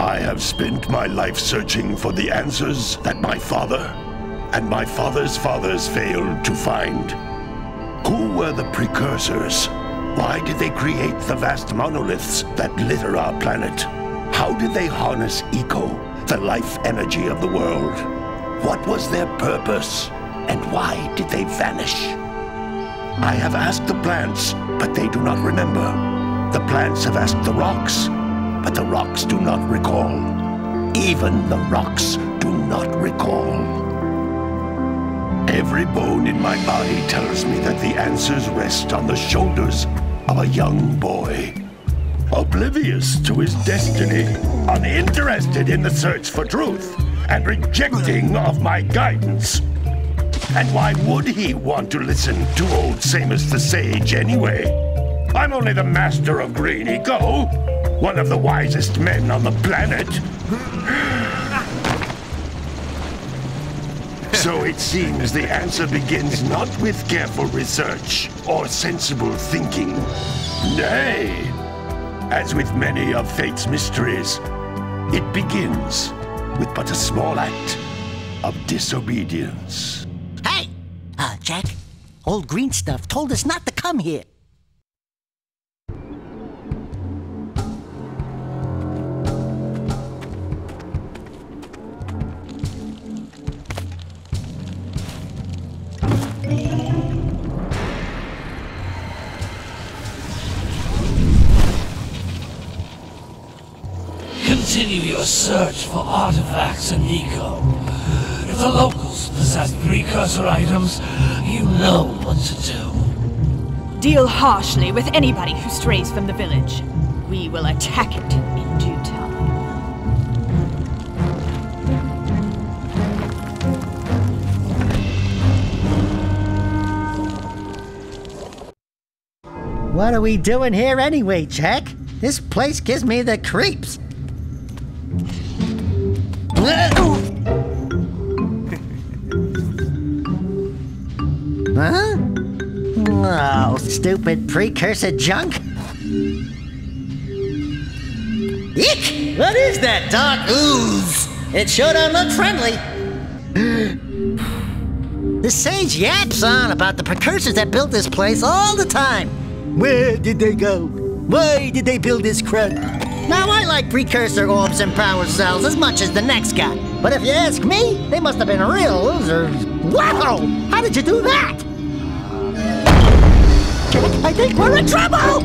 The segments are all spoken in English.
I have spent my life searching for the answers that my father and my father's fathers failed to find. Who were the precursors? Why did they create the vast monoliths that litter our planet? How did they harness eco, the life energy of the world? What was their purpose? And why did they vanish? I have asked the plants, but they do not remember. The plants have asked the rocks, but the rocks do not recall. Even the rocks do not recall. Every bone in my body tells me that the answers rest on the shoulders of a young boy. Oblivious to his destiny, uninterested in the search for truth, and rejecting of my guidance. And why would he want to listen to old Samus the Sage anyway? I'm only the master of green eco, one of the wisest men on the planet. So it seems the answer begins not with careful research or sensible thinking. Nay, as with many of fate's mysteries, it begins with but a small act of disobedience. Hey! Jack, old green stuff told us not to come here. Continue your search for artifacts and eco. If the locals possess precursor items, you know what to do. Deal harshly with anybody who strays from the village. We will attack it in due time. What are we doing here anyway, Jack? This place gives me the creeps. Huh? Oh, stupid precursor junk. Eek! What is that dark ooze? It sure don't look friendly. The sage yaps on about the precursors that built this place all the time. Where did they go? Why did they build this crud? Now, I like precursor orbs and power cells as much as the next guy. But if you ask me, they must have been real losers. Wow! How did you do that? Jack, I think we're in trouble!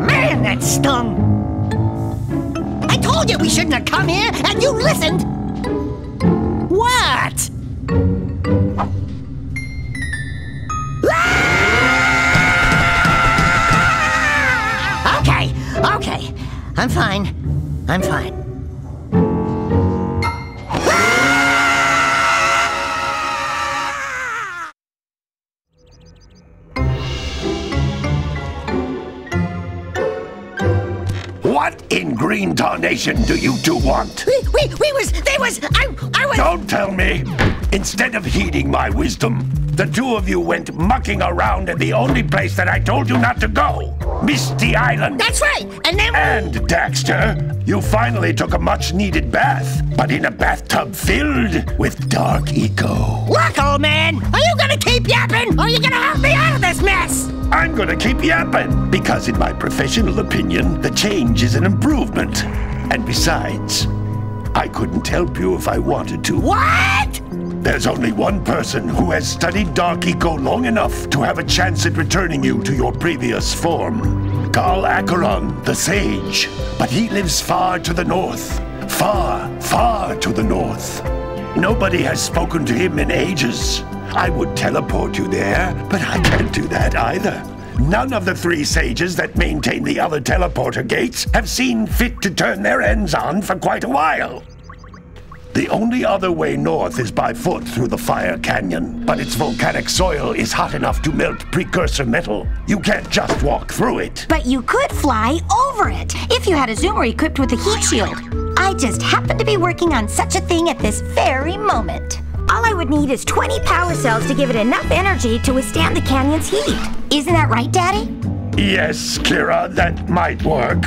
Man, that stung! I told you we shouldn't have come here, and you listened! What? Okay. I'm fine. What in green tarnation do you two want? I was... Don't tell me! Instead of heeding my wisdom, the two of you went mucking around in the only place that I told you not to go! Misty Island! That's right! And then... And, Daxter, you finally took a much-needed bath, but in a bathtub filled with dark eco. Look, old man! Are you gonna keep yapping, or are you gonna help me out of this mess? I'm gonna keep yapping, because in my professional opinion, the change is an improvement. And besides, I couldn't help you if I wanted to. What? There's only one person who has studied Dark Eco long enough to have a chance at returning you to your previous form. Carl Acheron, the Sage. But he lives far to the north. Far, far to the north. Nobody has spoken to him in ages. I would teleport you there, but I can't do that either. None of the three sages that maintain the other teleporter gates have seen fit to turn their ends on for quite a while. The only other way north is by foot through the Fire Canyon, but its volcanic soil is hot enough to melt precursor metal. You can't just walk through it. But you could fly over it, if you had a zoomer equipped with a heat shield. I I just happen to be working on such a thing at this very moment. All I would need is 20 power cells to give it enough energy to withstand the canyon's heat. Isn't that right, Daddy? Yes, Kira, that might work.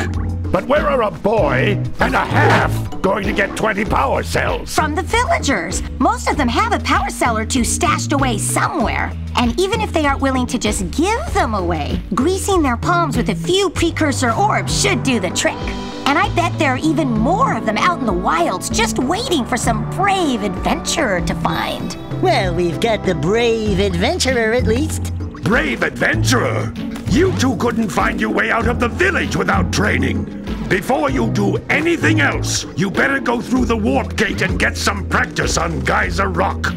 But where are a boy and a half going to get 20 power cells? From the villagers. Most of them have a power cell or two stashed away somewhere. And even if they aren't willing to just give them away, greasing their palms with a few precursor orbs should do the trick. And I bet there are even more of them out in the wilds just waiting for some brave adventurer to find. Well, we've got the brave adventurer at least. Brave adventurer? You two couldn't find your way out of the village without training. Before you do anything else, you better go through the warp gate and get some practice on Geyser Rock.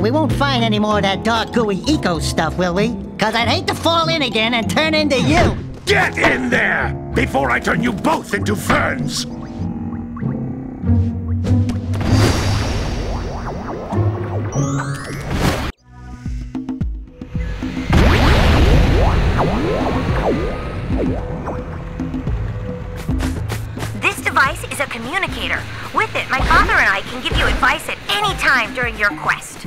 We won't find any more of that dark gooey eco stuff, will we? 'Cause I'd hate to fall in again and turn into you. Get in there before I turn you both into ferns. This device is a communicator. With it, my father and I can give you advice at any time during your quest.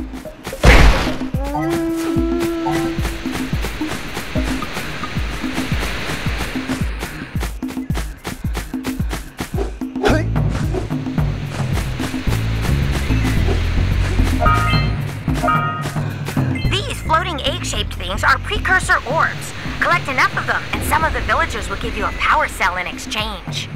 These floating egg-shaped things are precursor orbs. Collect enough of them, and some of the villagers will give you a power cell in exchange.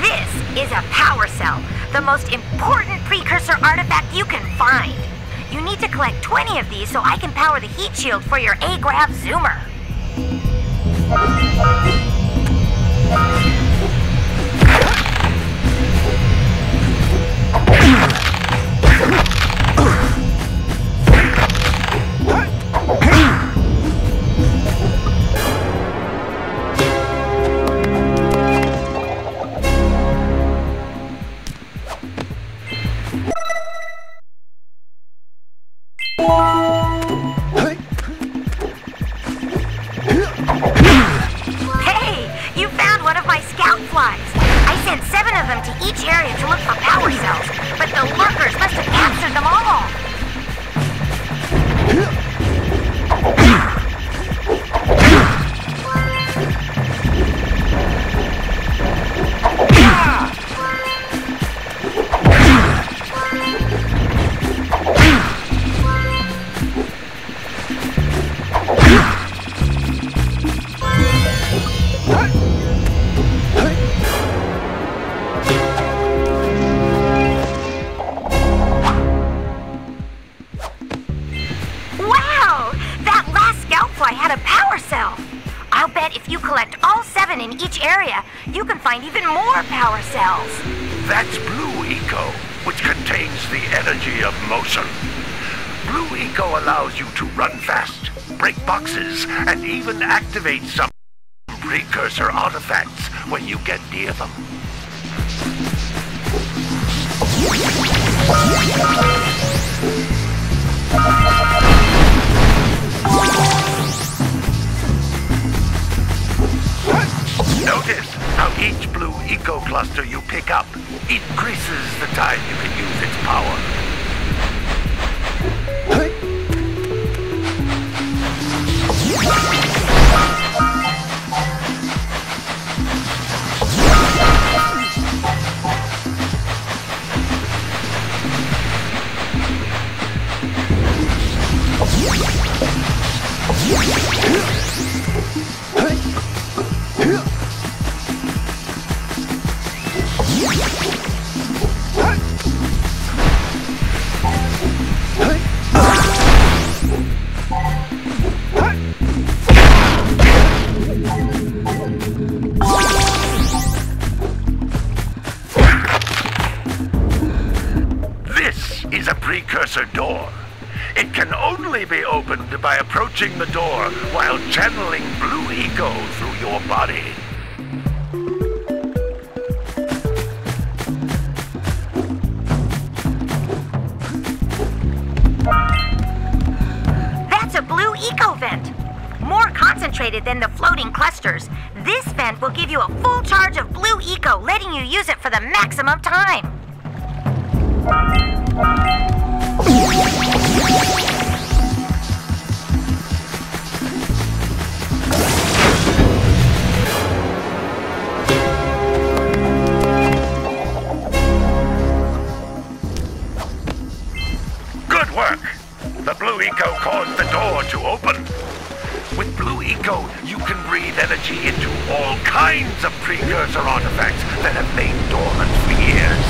This is a power cell, the most important precursor artifact you can find. You need to collect 20 of these so I can power the heat shield for your A-Grav zoomer. Hey, you found one of my scout flies. I sent 7 of them to each area to look for power cells, but the lurkers must have captured them all. Wow! That last scout fly had a power cell. I'll bet if you collect all 7 in each area, you can find even more power cells. That's Blue Eco, which contains the energy of motion. Blue Eco allows you to run fast, break boxes, and even activate some precursor artifacts when you get near them. Notice how each Blue Eco cluster you pick up increases the time you can use its power. This is a precursor door. It can only only be opened by approaching the door while channeling blue eco through your body. That's a blue eco vent. More concentrated than the floating clusters. This vent will give you a full charge of blue eco, letting you use it for the maximum time. Good work! The blue eco caused the door to open. With blue eco, you can breathe energy into all kinds of precursor artifacts that have lain dormant for years.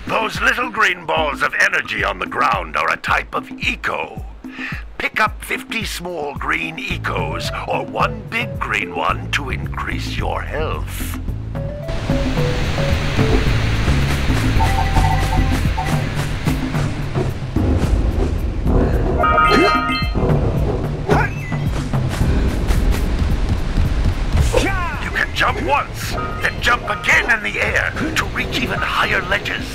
Those little green balls of energy on the ground are a type of eco. Pick up 50 small green ecos or one big green one to increase your health. You can jump once, then jump again in the air to reach even higher ledges.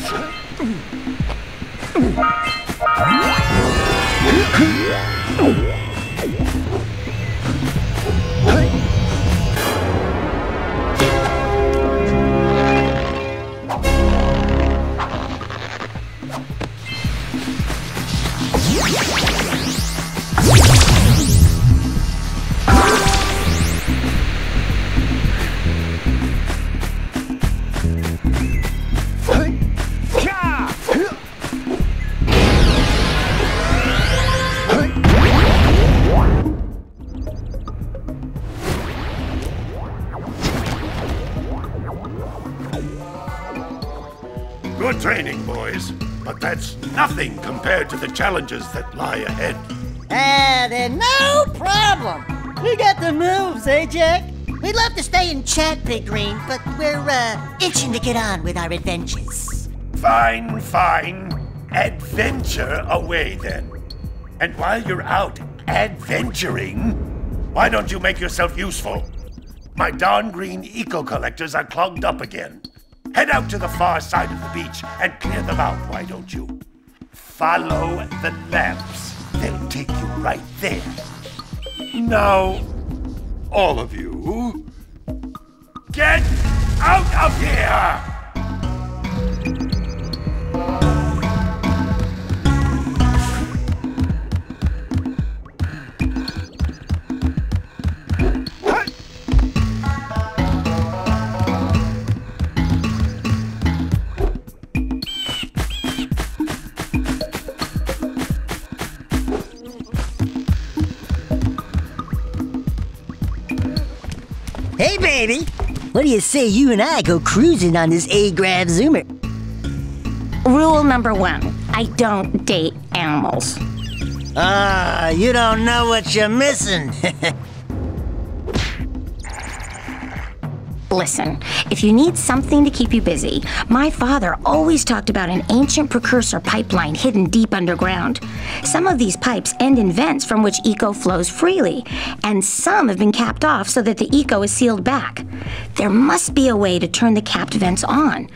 Good training, boys, but that's nothing compared to the challenges that lie ahead. Then no problem. We got the moves, eh, Jack? We'd love to stay and chat, Big Green, but we're, itching to get on with our adventures. Fine, fine. Adventure away, then. And while you're out adventuring, why don't you make yourself useful? My darn green eco collectors are clogged up again. Head out to the far side of the beach and clear them out, why don't you? Follow the lamps. They'll take you right there. Now, all of you, get out of here! Hey, baby! What do you say you and I go cruising on this A-Grav Zoomer? Rule number 1, I don't date animals. You don't know what you're missing. Listen, if you need something to keep you busy, my father always talked about an ancient precursor pipeline hidden deep underground. Some of these pipes end in vents from which eco flows freely, and some have been capped off so that the eco is sealed back. There must be a way to turn the capped vents on.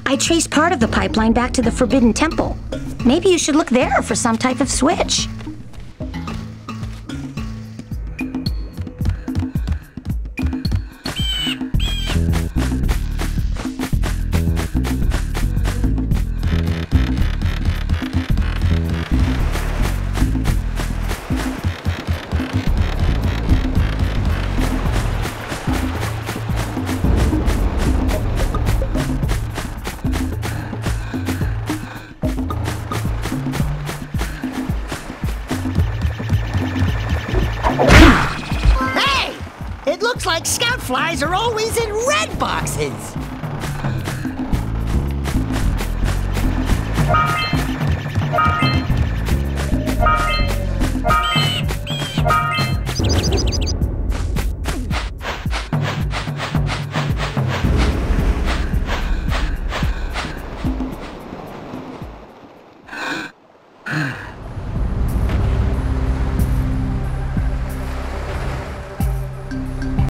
I traced part of the pipeline back to the Forbidden Temple. Maybe you should look there for some type of switch. Looks like scout flies are always in red boxes.